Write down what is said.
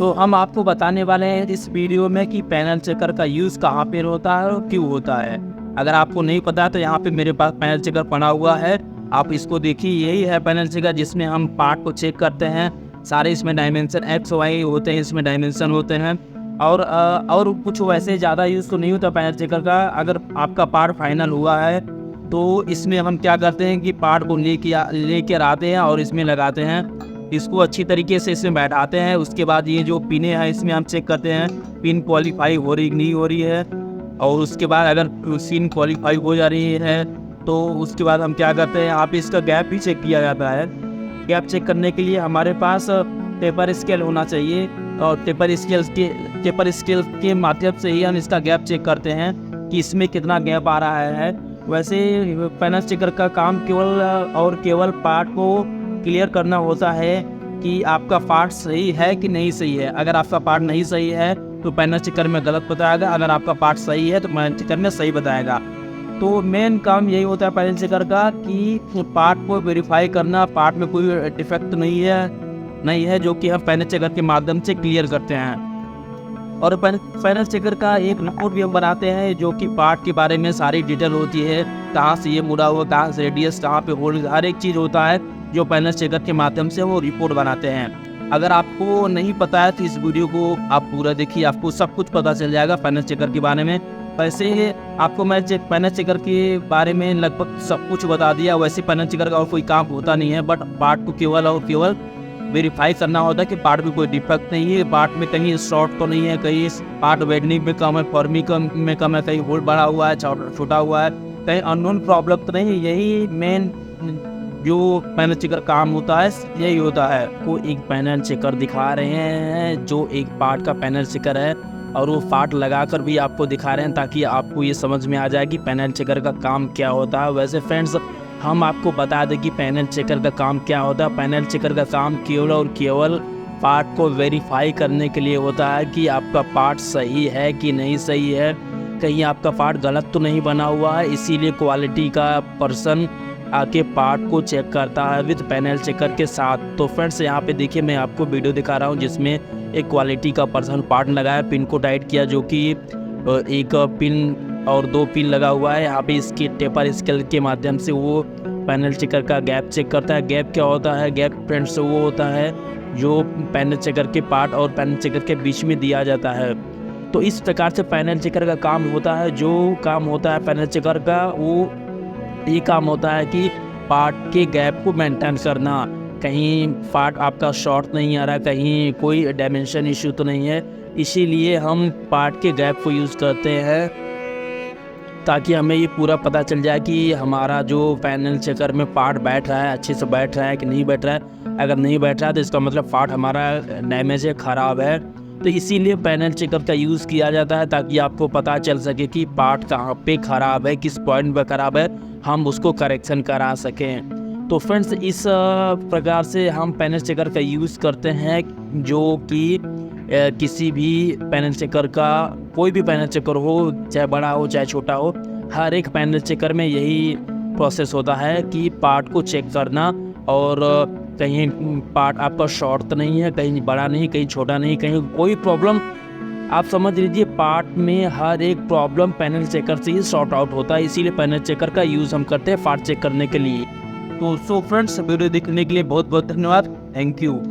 तो हम आपको बताने वाले हैं इस वीडियो में कि पैनल चेकर का यूज़ कहाँ पे होता है और क्यों होता है। अगर आपको नहीं पता तो यहाँ पे मेरे पास पैनल चेकर पड़ा हुआ है, आप इसको देखिए। यही है पैनल चेकर जिसमें हम पार्ट को चेक करते हैं। सारे इसमें डायमेंशन एक्स वाई होते हैं, इसमें डायमेंशन होते हैं और कुछ वैसे ज़्यादा यूज़ तो नहीं होता पैनल चेकर का। अगर आपका पार्ट फाइनल हुआ है तो इसमें हम क्या करते हैं कि पार्ट को लेकर आते हैं और इसमें लगाते हैं। इसको अच्छी तरीके से इसमें बैठाते हैं। उसके बाद ये जो पिने हैं इसमें हम चेक करते हैं पिन क्वालिफाई हो रही नहीं हो रही है। और उसके बाद अगर पिन क्वालिफाई हो जा रही है तो उसके बाद हम क्या करते हैं, यहाँ पे इसका गैप भी चेक किया जाता है। गैप चेक करने के लिए हमारे पास टेपर स्केल होना चाहिए और टेपर स्केल के माध्यम से ही हम इसका गैप चेक करते हैं कि इसमें कितना गैप आ रहा है। वैसे पैनल चेकर का काम केवल पार्ट को क्लियर करना होता है कि आपका पार्ट सही है कि नहीं सही है। अगर आपका पार्ट नहीं सही है तो पैनल चेकर में गलत बताएगा, अगर आपका पार्ट सही है तो पैनल चेकर में सही बताएगा। तो मेन काम यही होता है पैनल चेकर का कि पार्ट को वेरीफाई करना, पार्ट में कोई डिफेक्ट नहीं है जो कि हम पैनल चेकर के माध्यम से क्लियर करते हैं। और पैनल चेकर का एक रिपोर्ट भी हम बनाते हैं जो कि पार्ट के बारे में सारी डिटेल होती है, कहाँ से ये मुड़ा हुआ, कहाँ से रेडियस, कहाँ पे होल, हर एक चीज़ होता है जो पैनल चेकर के माध्यम से वो रिपोर्ट बनाते हैं। अगर आपको नहीं पता है तो इस वीडियो को आप पूरा देखिए, आपको सब कुछ पता चल जाएगा पैनल चेकर के बारे में। वैसे आपको मैं पैनल चेकर के बारे में लगभग सब कुछ बता दिया। वैसे पैनल चेकर का और कोई काम होता नहीं है, बट पार्ट को केवल वेरीफाई करना होता है कि पार्ट में कोई डिफेक्ट नहीं है, पार्ट में कहीं शॉर्ट तो नहीं है, कहीं पार्ट वेल्डिंग में कम है, फॉर्मिंग में कम है, कहीं होल बड़ा हुआ है, छोटा हुआ है, कहीं अननोन प्रॉब्लम तो नहीं। यही मेन जो पैनल चेकर काम होता है, यही होता है। वो एक पैनल चेकर दिखा रहे हैं जो एक पार्ट का पैनल चेकर है और वो पार्ट लगाकर भी आपको दिखा रहे हैं ताकि आपको ये समझ में आ जाए कि पैनल चेकर का काम क्या होता है। वैसे फ्रेंड्स, हम आपको बता दें कि पैनल चेकर का काम क्या होता है। पैनल चेकर का काम केवल और केवल पार्ट को वेरीफाई करने के लिए होता है कि आपका पार्ट सही है कि नहीं सही है, कहीं आपका पार्ट गलत तो नहीं बना हुआ है। इसीलिए क्वालिटी का पर्सन आके पार्ट को चेक करता है विद पैनल चेकर के साथ। तो फ्रेंड्स, यहाँ पे देखिए, मैं आपको वीडियो दिखा रहा हूँ जिसमें एक क्वालिटी का पर्सन पार्ट लगाया, पिन को टाइट किया, जो कि एक पिन और 2 पिन लगा हुआ है। यहाँ पे इसके टेपर स्केल के माध्यम से वो पैनल चेकर का गैप चेक करता है। गैप क्या होता है? गैप फ्रेंड्स वो होता है जो पैनल चेकर के पार्ट और पैनल चेकर के बीच में दिया जाता है। तो इस प्रकार से पैनल चेकर का काम होता है। जो काम होता है पैनल चेकर का, वो ये काम होता है कि पार्ट के गैप को मेंटेन करना, कहीं पार्ट आपका शॉर्ट नहीं आ रहा, कहीं कोई डायमेंशन इश्यू तो नहीं है। इसीलिए हम पार्ट के गैप को यूज़ करते हैं ताकि हमें ये पूरा पता चल जाए कि हमारा जो पैनल चेकर में पार्ट बैठ रहा है, अच्छे से बैठ रहा है कि नहीं बैठ रहा है। अगर नहीं बैठ रहा है तो इसका मतलब पार्ट हमारा डैमेज है, ख़राब है। तो इसीलिए पैनल चेकर का यूज़ किया जाता है ताकि आपको पता चल सके कि पार्ट कहाँ पे ख़राब है, किस पॉइंट पर ख़राब है, हम उसको करेक्शन करा सकें। तो फ्रेंड्स, इस प्रकार से हम पैनल चेकर का यूज़ करते हैं जो कि किसी भी पैनल चेकर का, कोई भी पैनल चेकर हो, चाहे बड़ा हो चाहे छोटा हो, हर एक पैनल चेकर में यही प्रोसेस होता है कि पार्ट को चेक करना और कहीं पार्ट आपका शॉर्ट तो नहीं है, कहीं बड़ा नहीं, कहीं छोटा नहीं, कहीं कोई प्रॉब्लम। आप समझ लीजिए, पार्ट में हर एक प्रॉब्लम पैनल चेकर से ही सॉर्ट आउट होता है। इसीलिए पैनल चेकर का यूज़ हम करते हैं पार्ट चेक करने के लिए। तो फ्रेंड्स, वीडियो देखने के लिए बहुत बहुत धन्यवाद। Thank you.